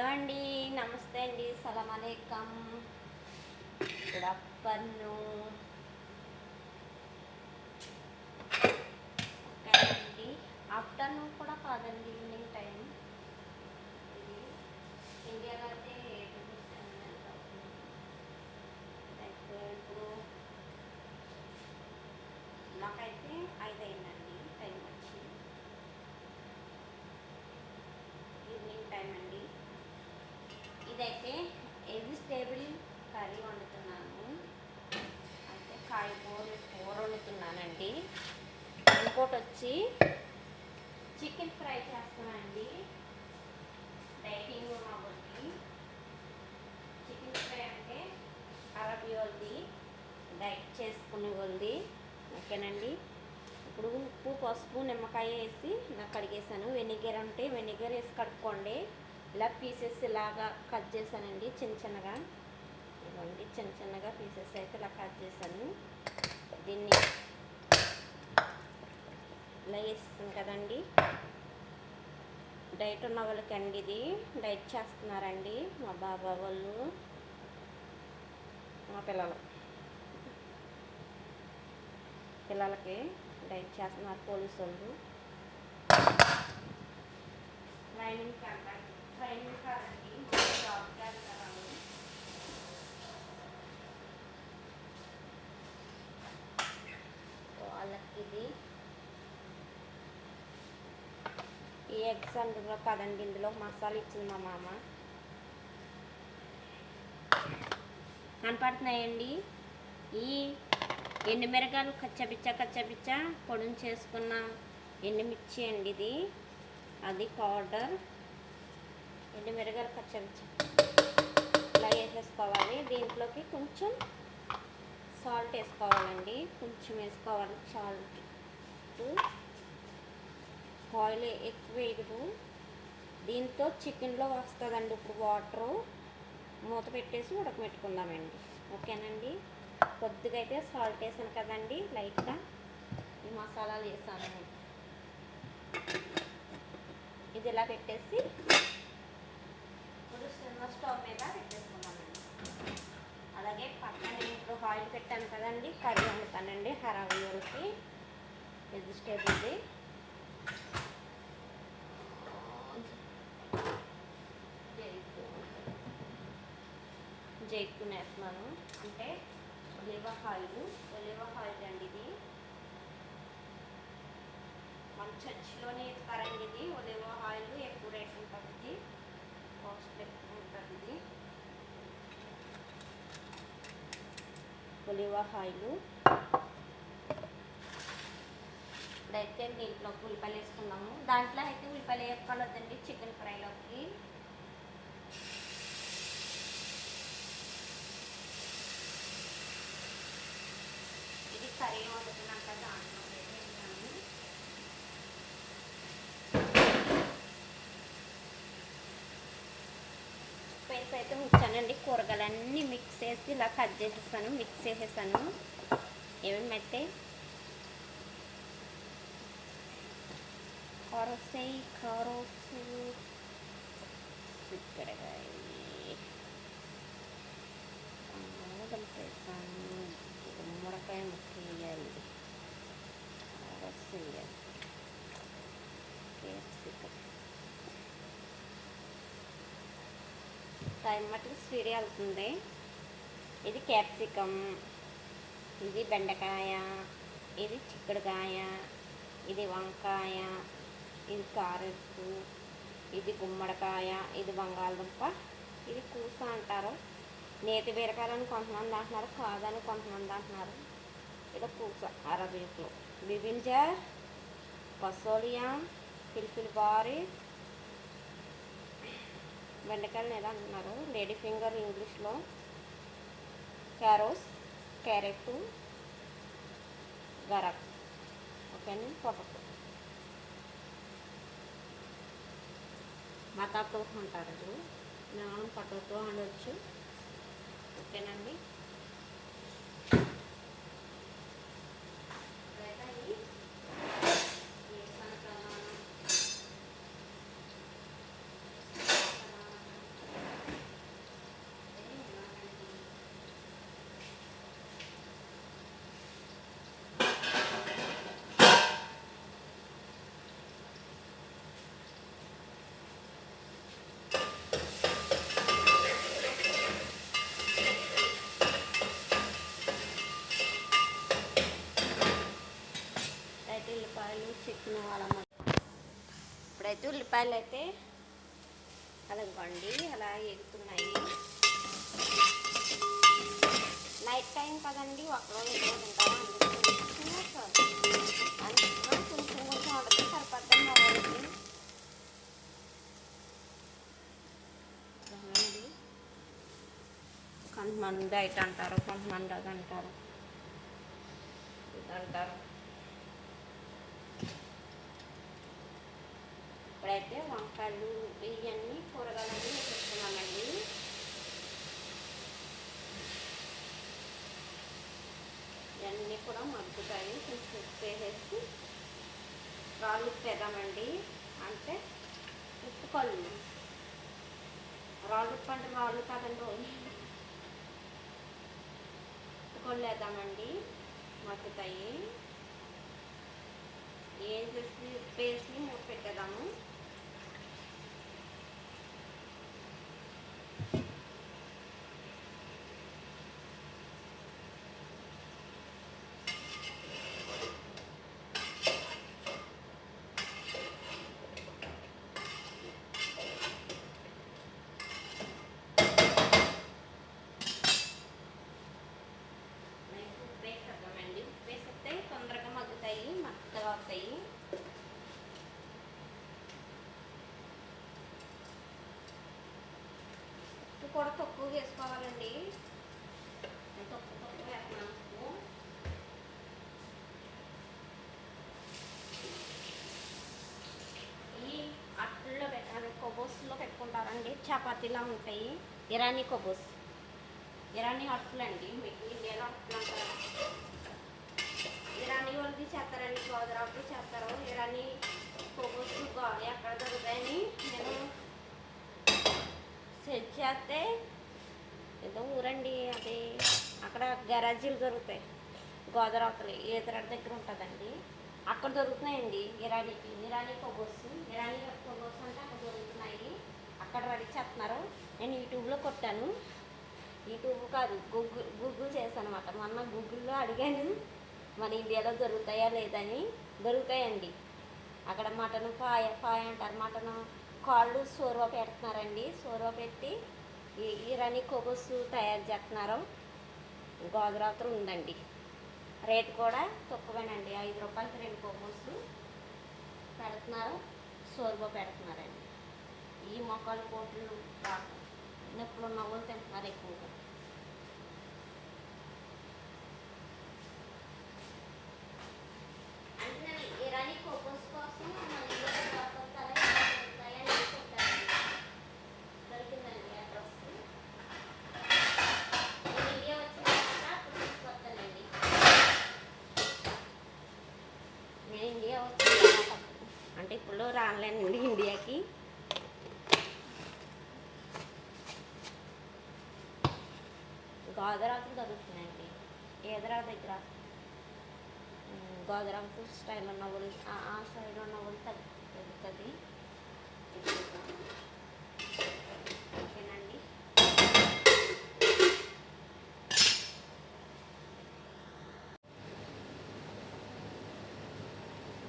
Hello అండి, నమస్తే అండి, సలాం అలైకం, గుడ్ ఆఫ్టర్నూన్. ఓకే అండి, ఆఫ్టర్నూన్ కూడా కాదండి, ఈవినింగ్ టైం. ఇది ఇండియాలో అయితే ఇప్పుడు నాకైతే 5 అయిందండి టైం వచ్చి, ఈవినింగ్ టైం అండి. ఇదైతే వెజిటేబుల్ కర్రీ వండుతున్నాను, అయితే కూర వండుతున్నానండి. ఇంకోటి వచ్చి చికెన్ ఫ్రై చేస్తానండి. డైటింగ్ అవ్వండి. చికెన్ ఫ్రై అంటే అరబీ వాళ్ళది, డైట్ చేసుకునే వాళ్ళది. ఓకేనండి. ఇప్పుడు ఉప్పు, పసుపు, నిమ్మకాయ వేసి నాకు కడిగేసాను. వెనిగర్ ఉంటే వెనిగర్ వేసి కడుక్కోండి. ఇలా పీసెస్ ఇలాగా కట్ చేశానండి, చిన్న చిన్నగా. ఇవ్వండి, చిన్న చిన్నగా పీసెస్ అయితే ఇలా కట్ చేశాను. దీన్ని ఇలా వేస్తాను కదండి. డైట్ ఉన్న వాళ్ళకండి, ఇది డైట్ చేస్తున్నారండి మా బాబా వాళ్ళు, మా పిల్లలకి డైట్ చేస్తున్నారు పోలీసు వాళ్ళు. ట్రైనింగ్ కాదండి, జాబ్కి వెళ్తారు. వాళ్ళకి ఇది ఈ ఎగ్స్ అందులో కదండి, ఇందులో మసాలా ఇచ్చింది మా మామ. కనపడుతున్నాయండి. ఈ ఎండుమిరగాయలు కచ్చబిచ్చ పొడిని చేసుకున్న ఎండుమిర్చి అండి ఇది. అది పౌడర్. ఎండుమిరగాయలు కచ్చబిచ్చ ఇలా వేసేసుకోవాలి. దీంట్లోకి కొంచెం సాల్ట్ వేసుకోవాలండి, కొంచెం వేసుకోవాలి సాల్ట్. ఆయిల్ ఎక్కువ వేయదు. దీంతో చికెన్లో వస్తుందండి ఇప్పుడు వాటరు. మూత పెట్టేసి ఉడకబెట్టుకుందామండి. ఓకేనండి. కొద్దిగా అయితే సాల్ట్ వేసాను కదండి, లైట్గా ఈ మసాలాలు వేసాను. ఇది ఇలా పెట్టేసి ఇప్పుడు స్టవ్ మీద పెట్టేసుకున్నామండి. అలాగే పక్కన ఇప్పుడు ఆయిల్ పెట్టాను కదండి, కర్రీ వండుతానండి హరాబీలకి వెజిటేబుల్ది. జైతున్ వేస్తున్నాను, అంటే ఒలివ ఆయిల్ అండి. ఇది మన చర్చిలోనే ఇస్తారండి. ఇది ఒలివ ఆయిల్ ఎక్కువ రేట్ ఉంటుంది, ఇది కాస్ట్ ఎక్కువ ఉంటుంది. ఇది ఒలివ ఆయిల్. ఇప్పుడైతే దీంట్లోకి ఉల్లిపాయలు వేసుకున్నాము. దాంట్లో అయితే ఉల్లిపాయలు వేసుకోవద్దండి చికెన్ ఫ్రైలోకి. ఇది కర్రీ వండుతున్నాం కదా, దాంట్లో వేసాను. పేస్ట్ అయితే ఉంచానండి. కూరగాయలన్నీ మిక్స్ చేసి ఇలా కట్ చేసేసాను, మిక్స్ చేసేసాను. ఏమేమైతే కారోసు చిక్కడకాయ వేసాను, గుమ్మడికాయ ముక్క వేయాలి, కారోసు వేయాలి, క్యాప్సికమ్. టైం మట్టుకు స్పీడ్ వెళ్తుంది. ఇది క్యాప్సికమ్, ఇది బెండకాయ, ఇది చిక్కుడుకాయ, ఇది వంకాయ, ఇది క్యారెట్, ఇది గుమ్మడికాయ, ఇది బంగాళదుంప, ఇది కూస అంటారు. నేతి బీరకాయలని కొంతమంది అంటున్నారు, కాదని కొంతమంది అంటున్నారు. ఇది కూస అరబీలో. బిబింజర్, పసోలియా, ఫిల్ఫిల్ బారీ, బెండకాయలు ఏదో అంటున్నారు, లేడీ ఫింగర్ ఇంగ్లీష్లో, క్యారెట్, గరక్. ఓకేనండి. పొటాటో, బతాటో అంటారు, మేము పొటాటో అనవచ్చు. ఓకేనండి. ఉల్లిపాయలు అయితే అదగండి అలా ఎగుతున్నాయి. నైట్ టైం కదండి, ఒకరోజు ఎక్కువ తింటారు, అందుకే కొంచెం వండితే సరిపడతాను మా వాళ్ళకి. కొంతమంది బయట అంటారు, కొంతమంది అది అంటారు, ఇది అంటారు. ఇప్పుడైతే వంకాయలు ఇవన్నీ కూరగాయలన్నీ వేసుకున్నామండి. ఇవన్నీ కూడా మగ్గుతాయి. కొంచెం ఉప్పు వేసేసి రాళ్ళు ఉప్పు వేద్దామండి. అంటే ఉప్పు కళ్ళు, రాళ్ళు ఉప్పు అంటే రాళ్ళు కాదండి, ఉప్పు కళ్ళు వేద్దామండి, మగ్గుతాయి. వేసేసి ఉప్పు వేసి మూత పెట్టేద్దాము. ఉప్పేస్తే తొందరగా మగ్గుతాయి, మెత్తగా అవుతాయి. ఉప్పు కూడా తక్కువ వేసుకోవాలండి. తక్కువ వేస్తున్నాను ఉప్పు. ఈ అట్లలో పెట్టాలి, కొబ్బోస్లో పెట్టుకుంటారండి, చపాతీలా ఉంటాయి. ఇరానీ కొబ్బోస్, ఇరానీ అట్లు అండి. మీకు ఇండియాలో అట్లు అంటారు. ఇరానీ వాళ్ళది చేస్తారండి, గోదరాకు చేస్తారు. ఇరానీ కొబ్బోస్ ఎక్కడ దొరుకుతాయని నేను సెట్ చేస్తే, ఏదో ఊరండి అది, అక్కడ గరాజీలు దొరుకుతాయి. గోదరాకులు ఈతరాడ దగ్గర ఉంటుందండి, అక్కడ దొరుకుతున్నాయండి. ఇరానీ కొబ్బోస్, ఇరానీ కొబ్బోస్ అంటే అక్కడ దొరుకుతున్నాయి. అక్కడ రెడీ చేస్తున్నారు. నేను యూట్యూబ్లో కొట్టాను, యూట్యూబ్ కాదు గూగుల్ చేశాను అనమాట. మొన్న గూగుల్లో అడిగాను మన ఇండియాలో దొరుకుతాయా లేదని. దొరుకుతాయండి. అక్కడ మటన్ పాయ అంటారు, మటన్ కాళ్ళు సోర్వా పెడుతున్నారండి. సోర్వా పెట్టి ఇరానీ కొబ్బోస్ తయారు చేస్తున్నారు. గోదరాకులు ఉందండి. రేట్ కూడా తక్కువేనండి, 5 రూపాయలకి 2 కొబ్బోస్ పెడుతున్నారు, సోర్వా పెడుతున్నారండి. ఈ మొక్కలు కోట్లు నొప్పులు ఉన్న వాళ్ళు తింటున్నారు ఎక్కువగా. అంటే ఇరానీ కొబ్బోస్ కోసం దొరికిందండి అడ్రస్. ఇండియా వచ్చిన తర్వాత తీసుకొస్తానండి. నేను ఇండియా వచ్చిన అంటే ఇప్పుడు రాలేనండి ఇండియాకి. గోదరాకులు దొరుకుతున్నాయండి ఏదరా దగ్గర. గోదరాకు స్టైల్ ఉన్న వాళ్ళు, ఆ స్టైల్ ఉన్న వాళ్ళు తగ్గుతుంది. ఓకేనండి.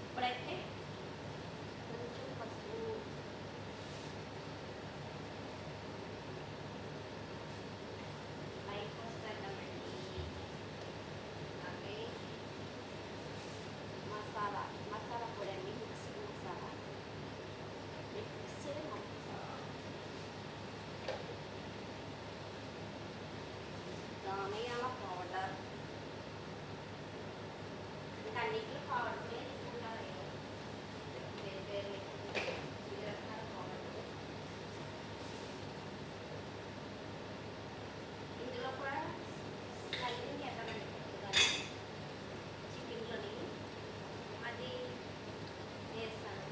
ఇప్పుడైతే కొంచెం పసుపు, లైట్ పసుపు వేద్దామండి. అలాగే మసాలా పొడి అండి, మిక్స్డ్ మసాలా, ధనియాల పౌడర్, ఇంకా అన్నింటిలో పౌడర్ వేసుకుంటారు. వేరు జీలకర్ర పౌడర్, ఇందులో కూడా స్లైడింగ్ చేద్దామండి చికెన్లోని, అది వేస్తాను.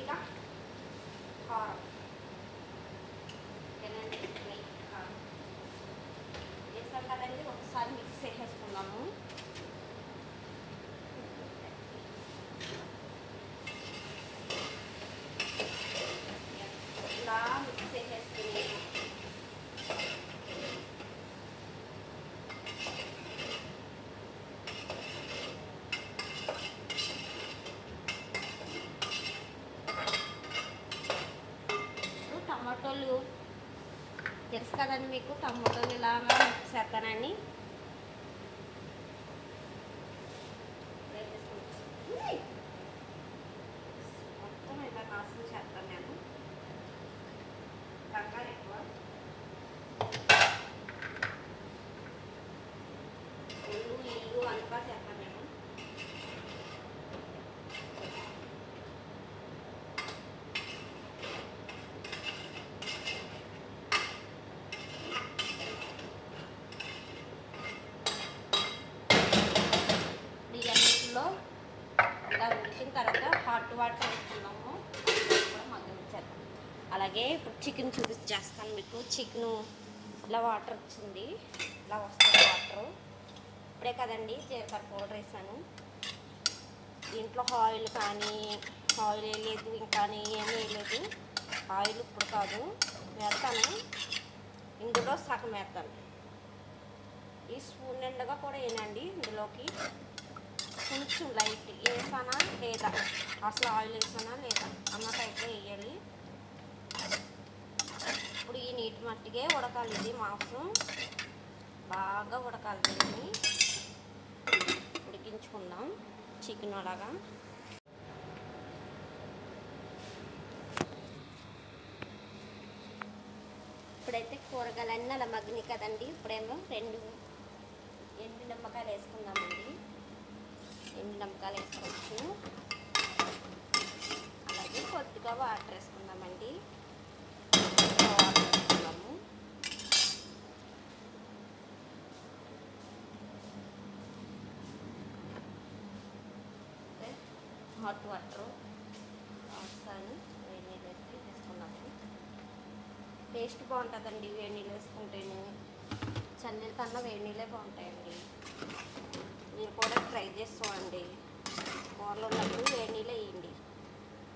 ఇక కారం, ఓకేనండి. కదండి మీకు టమాటోలు ఇలాగా మిక్స్ చేస్తానండి. మొత్తం ఇలా నాశనం చేస్తాను నేను. కంగారు ఎక్కువ. ఇల్లు అంతా చేస్తాను నేను. ఇవన్నిటిలో ఇలా ఉడికిన తర్వాత హాట్ వాటర్ వేసుకున్నాము. కూడా మగ్గించారు. అలాగే ఇప్పుడు చికెన్ చూపించేస్తాను మీకు. చికెను ఇలా వాటర్ వచ్చింది, ఇలా వస్తుంది వాటరు. ఇప్పుడే కదండి జీలకర్ర పౌడర్ వేసాను. దీంట్లో ఆయిల్ కానీ ఆయిల్ వేయలేదు, ఇంకా ఏమీ వేయలేదు. ఆయిల్ ఇప్పుడు కాదు వేస్తాను, ఇందులో సగం వేస్తాను. ఈ స్పూన్ నిండుగా కూడా వేయనండి. ఇందులోకి కొంచెం లైట్ వేసానా లేదా, అసలు ఆయిల్ వేసానా లేదా అన్నట్టయితే వేయాలి. ఇప్పుడు ఈ నీటి మట్టిగే ఉడకాలి. ఇది మాంసం బాగా ఉడకాలి. దీన్ని ఉడికించుకుందాం చికెన్ అలాగా. ఇప్పుడైతే కూరగాయలన్నీ అలా మగ్గినాయి కదండి. ఇప్పుడేమో 2 ఎండు నిమ్మకాయలు వేసుకుందామండి. ఎండు నిమ్మకాయలు వేసుకోవచ్చు. అలాగే కొద్దిగా వాటర్ వేసుకుందామండి. వాటర్ వేసుకుందాము. హాట్ వాటర్ ఒకసారి వేడి నీళ్ళు వేసి వేసుకున్నాము. టేస్ట్ బాగుంటుందండి వేడి నీళ్ళు వేసుకుంటేనే. చన్నీళ్ళ కన్నా వేడి నీళ్ళే బాగుంటాయండి. మీరు కూడా ట్రై చేసి చూడండి. కూరలు ఉన్నప్పుడు వేడి నీళ్ళే వేయండి.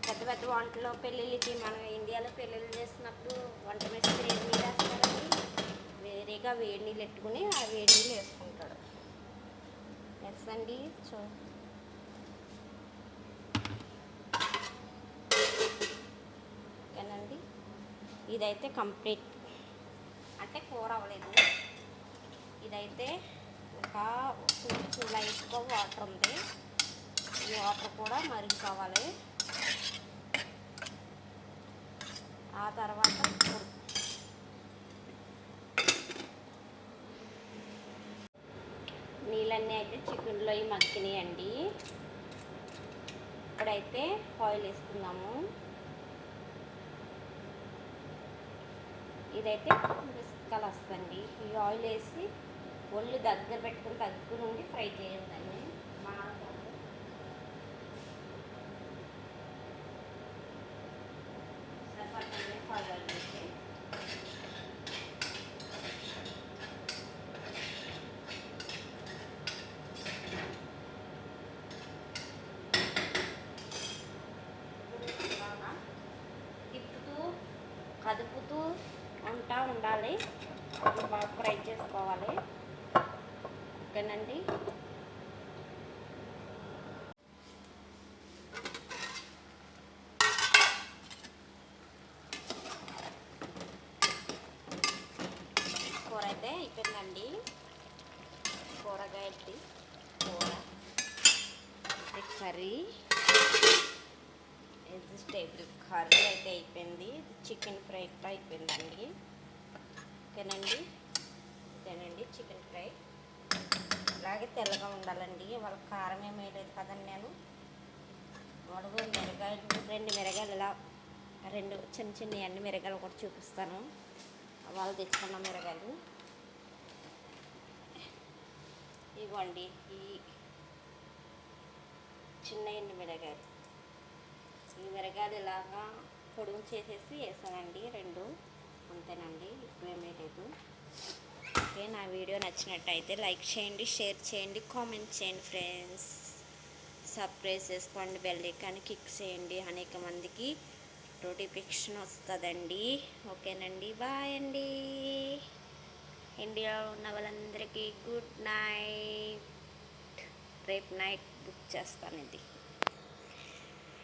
పెద్ద పెద్ద వంటలో పెళ్ళిళ్ళకి, మన ఇండియాలో పెళ్ళిళ్ళు చేసినప్పుడు వంట మేస్త్రి వేడి నీళ్ళు వేస్తారండి. వేరేగా వేడి నీళ్ళు పెట్టుకుని ఆ వేడి నీళ్ళు వేసుకుంటాడు. వేసండి ఓకేనండి. ఇదైతే కంప్లీట్ అంటే కూర అవ్వలేదు. ఇదైతే ఇంకా కొంచెం లైట్గా వాటర్ ఉంది. ఈ వాటర్ కూడా మరిగిపోవాలి. ఆ తర్వాత నీళ్ళన్నీ అయితే చికెన్లో మగ్గినాయండి. ఇప్పుడైతే ఆయిల్ వేసుకుందాము. ఇదైతే పిసుకలు వస్తుంది. ఈ ఆయిల్ వేసి ఒళ్ళు దగ్గర పెట్టుకుని దగ్గర నుండి ఫ్రై చేయండి. సరిపడండి ఆయిల్ వేసి తిప్పుతూ కదుపుతూ ఉండాలి. బాగా ఫ్రై చేసుకోవాలి. ఓకేనండి. కూర అయితే అయిపోయిందండి. కూరగాయలు కూర కర్రీ, వెజిటేబుల్ కర్రీ అయితే అయిపోయింది. చికెన్ ఫ్రై కూడా అయిపోయిందండి. ఓకేనండి. ఇదేనండి చికెన్ ఫ్రై. ఇలాగే తెల్లగా ఉండాలండి. వాళ్ళ కారం ఏమి వేయలేదు కదండి నేను. 3 మిరగాయలు, 2 మిరగాయలు ఇలా 2 చిన్న చిన్న అన్ని మిరగాయలు కూడా చూపిస్తాను. వాళ్ళు తెచ్చుకున్న మిరగాయలు ఇవ్వండి. ఈ చిన్న ఎండు మిరగాయలు, ఈ మిరగాయలు ఇలాగా పొడుగు చేసేసి వేసానండి. 2 అంతేనండి, ఎక్కువేమీ లేదు. ఓకే, నా వీడియో నచ్చినట్టయితే లైక్ చేయండి, షేర్ చేయండి, కామెంట్ చేయండి ఫ్రెండ్స్. సబ్స్క్రైబ్ చేసుకోండి, బెల్ ఐకాన్ క్లిక్ చేయండి. అనేక మందికి నోటిఫికేషన్ వస్తుందండి. ఓకేనండి. బాయ్ అండి. ఇండియాలో ఉన్న వాళ్ళందరికీ గుడ్ నైట్. రేపు నైట్ బుక్ చేస్తాను ఇది.